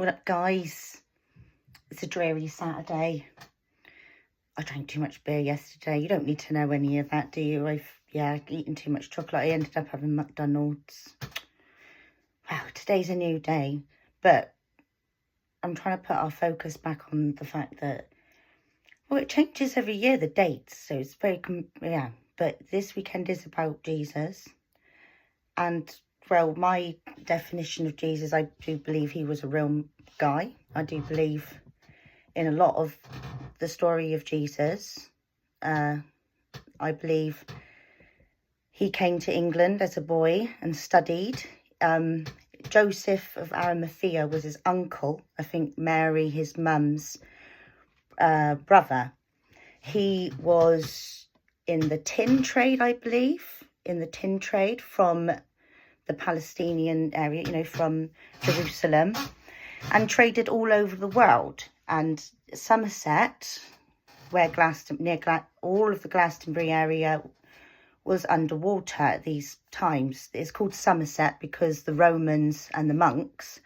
What up, guys? It's a dreary Saturday. I drank too much beer yesterday. You don't need to know any of that, do you? I've eaten too much chocolate. I ended up having McDonald's. Wow, today's a new day. But I'm trying to put our focus back on the fact that, well, it changes every year, the dates. So it's very, But this weekend is about Jesus. And, well, my definition of Jesus, I do believe he was a real guy. I do believe in a lot of the story of Jesus. I believe he came to England as a boy and studied. Joseph of Arimathea was his uncle. I think Mary, his mum's brother. He was in the tin trade, I believe. In the tin trade from the Palestinian area, from Jerusalem, and traded all over the world. And Somerset, where all of the Glastonbury area was underwater at these times. It's called Somerset because the Romans and the monks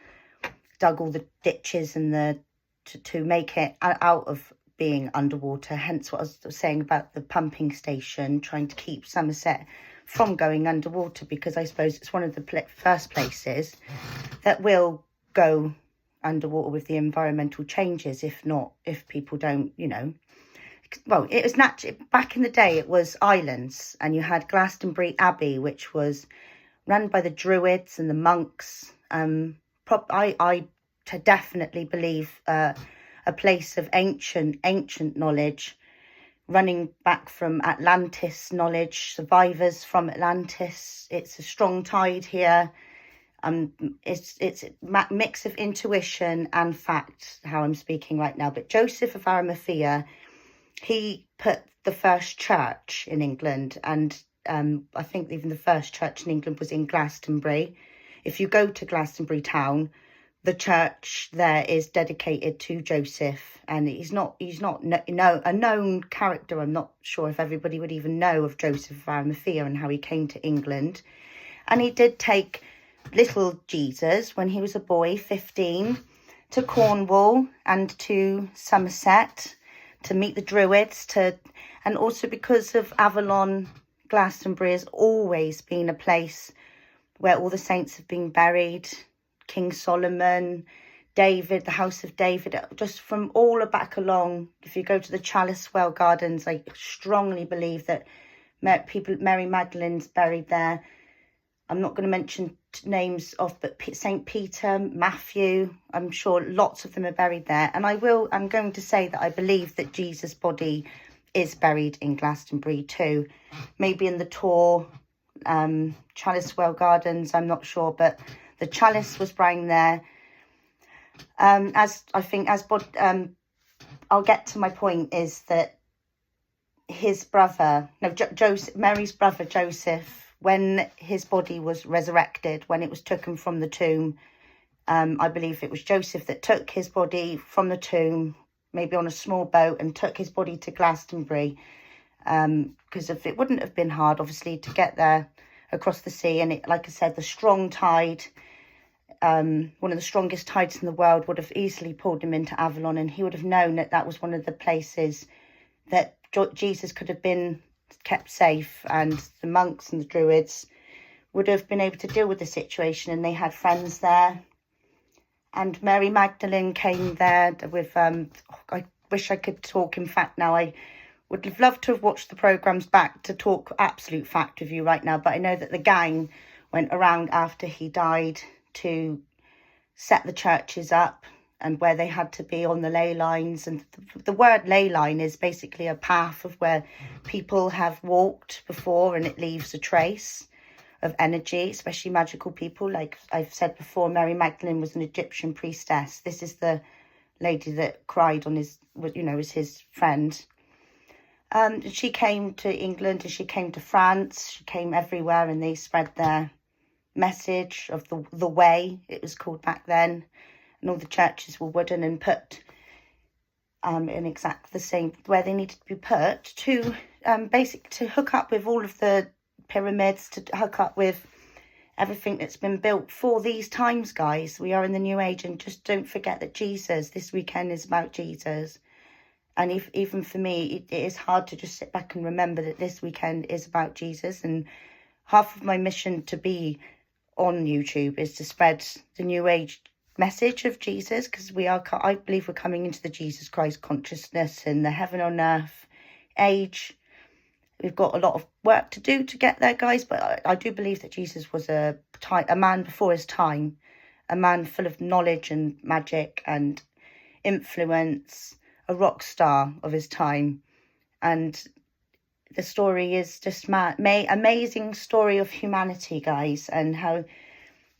dug all the ditches and to make it out of being underwater. Hence what I was saying about the pumping station, trying to keep Somerset from going underwater, because I suppose it's one of the first places that will go underwater with the environmental changes, if people don't, well, it was natural. Back in the day, it was islands, and you had Glastonbury Abbey, which was run by the Druids and the monks. I definitely believe a place of ancient knowledge, running back from Atlantis knowledge, survivors from Atlantis. It's a strong tide here. It's a mix of intuition and fact, how I'm speaking right now. But Joseph of Arimathea, he put the first church in England, and I think even the first church in England was in Glastonbury. If you go to Glastonbury town, the church there is dedicated to Joseph, and he's not a known character. I'm not sure if everybody would even know of Joseph of Arimathea and how he came to England. And he did take little Jesus, when he was a boy, 15, to Cornwall and to Somerset to meet the Druids, and also because of Avalon, Glastonbury has always been a place where all the saints have been buried. King Solomon, David, the house of David, just from all back along. If you go to the Chalice well gardens, I strongly believe that Mary Magdalene's buried there. I'm not going to mention names but St. Peter, Matthew, I'm sure lots of them are buried there. And I'm going to say that I believe that Jesus' body is buried in Glastonbury too. Maybe in the Tor, Chalice well gardens, I'm not sure, but the Chalice was buried there. I'll get to my point, is that his brother, Mary's brother Joseph, when his body was resurrected, when it was taken from the tomb, I believe it was Joseph that took his body from the tomb, maybe on a small boat, and took his body to Glastonbury, because it wouldn't have been hard, obviously, to get there across the sea. And it, like I said, the strong tide, one of the strongest tides in the world, would have easily pulled him into Avalon, and he would have known that that was one of the places that Jesus could have been kept safe, and the monks and the Druids would have been able to deal with the situation, and they had friends there. And Mary Magdalene came there with, I wish I could talk in fact now. I would have loved to have watched the programmes back to talk absolute fact with you right now, but I know that the gang went around after he died to set the churches up, and where they had to be on the ley lines. And the word ley line is basically a path of where people have walked before, and it leaves a trace of energy, especially magical people. Like I've said before, Mary Magdalene was an Egyptian priestess. This is the lady that cried on his, was his friend. She came to England, and she came to France. She came everywhere, and they spread their message of the way, it was called back then. And all the churches were wooden and put in exactly the same where they needed to be put to to hook up with all of the pyramids, to hook up with everything that's been built for these times, guys. We are in the new age, and just don't forget that Jesus, this weekend is about Jesus. And even for me, it is hard to just sit back and remember that this weekend is about Jesus. And half of my mission to be on YouTube is to spread the new age message of Jesus, because I believe we're coming into the Jesus Christ consciousness and the heaven on earth age. We've got a lot of work to do to get there, guys, but I do believe that Jesus was a man before his time, a man full of knowledge and magic and influence, a rock star of his time. And the story is just amazing story of humanity, guys, and how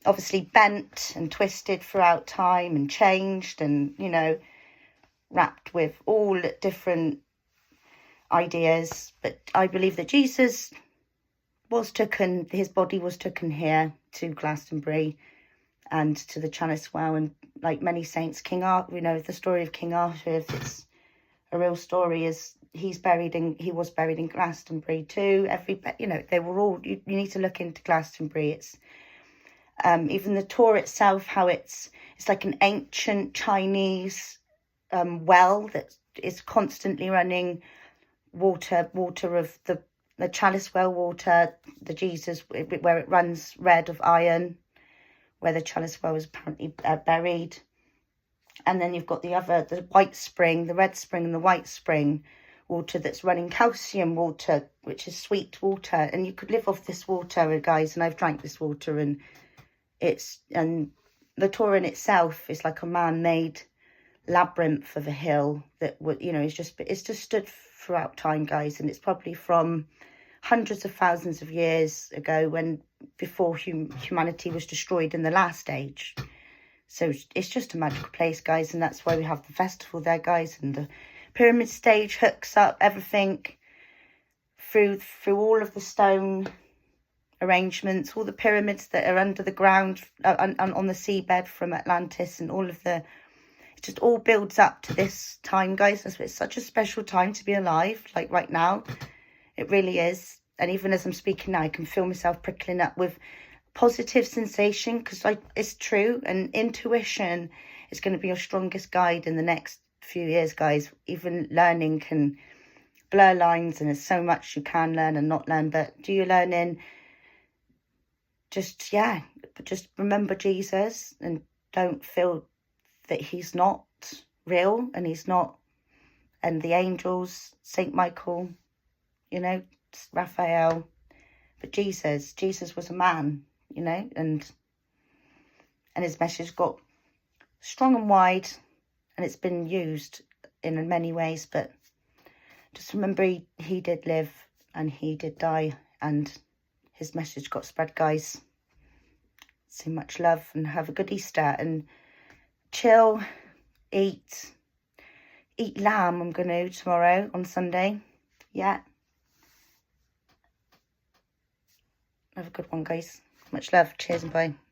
obviously bent and twisted throughout time and changed, and, you know, wrapped with all different ideas. But I believe that Jesus was taken, his body was taken here to Glastonbury and to the Chalice well, and like many saints, King Arthur, you know, the story of King Arthur, if it's a real story, is he was buried in Glastonbury too. You know, they were all, you need to look into Glastonbury. It's even the tour itself, how it's like an ancient Chinese well that is constantly running water of the Chalice well water, the Jesus, where it runs red of iron, where the Chalice well was apparently buried. And then you've got the white spring, the red spring and the white spring water that's running calcium water, which is sweet water. And you could live off this water, guys, and I've drank this water, and the tour in itself is like a man-made labyrinth of a hill that would, you know, it's just stood throughout time, guys, and it's probably from hundreds of thousands of years ago, before humanity was destroyed in the last age. So it's just a magical place, guys, and that's why we have the festival there, guys, and the pyramid stage hooks up everything through all of the stone arrangements, all the pyramids that are under the ground on the seabed from Atlantis, and it just all builds up to this time, guys. It's such a special time to be alive, like right now. It really is. And even as I'm speaking now, I can feel myself prickling up with positive sensation, because it's true. And intuition is going to be your strongest guide in the next few years, guys. Even learning can blur lines, and there's so much you can learn and not learn. But do your learning. Just remember Jesus, and don't feel that he's not real, and he's not, and the angels, Saint Michael, you know, Raphael, but Jesus was a man, you know, and his message got strong and wide, and it's been used in many ways. But just remember, he did live and he did die, and his message got spread, guys. So much love, and have a good Easter, and chill, eat lamb. I'm going to tomorrow on Sunday. Yeah. Have a good one, guys. Much love. Cheers and bye.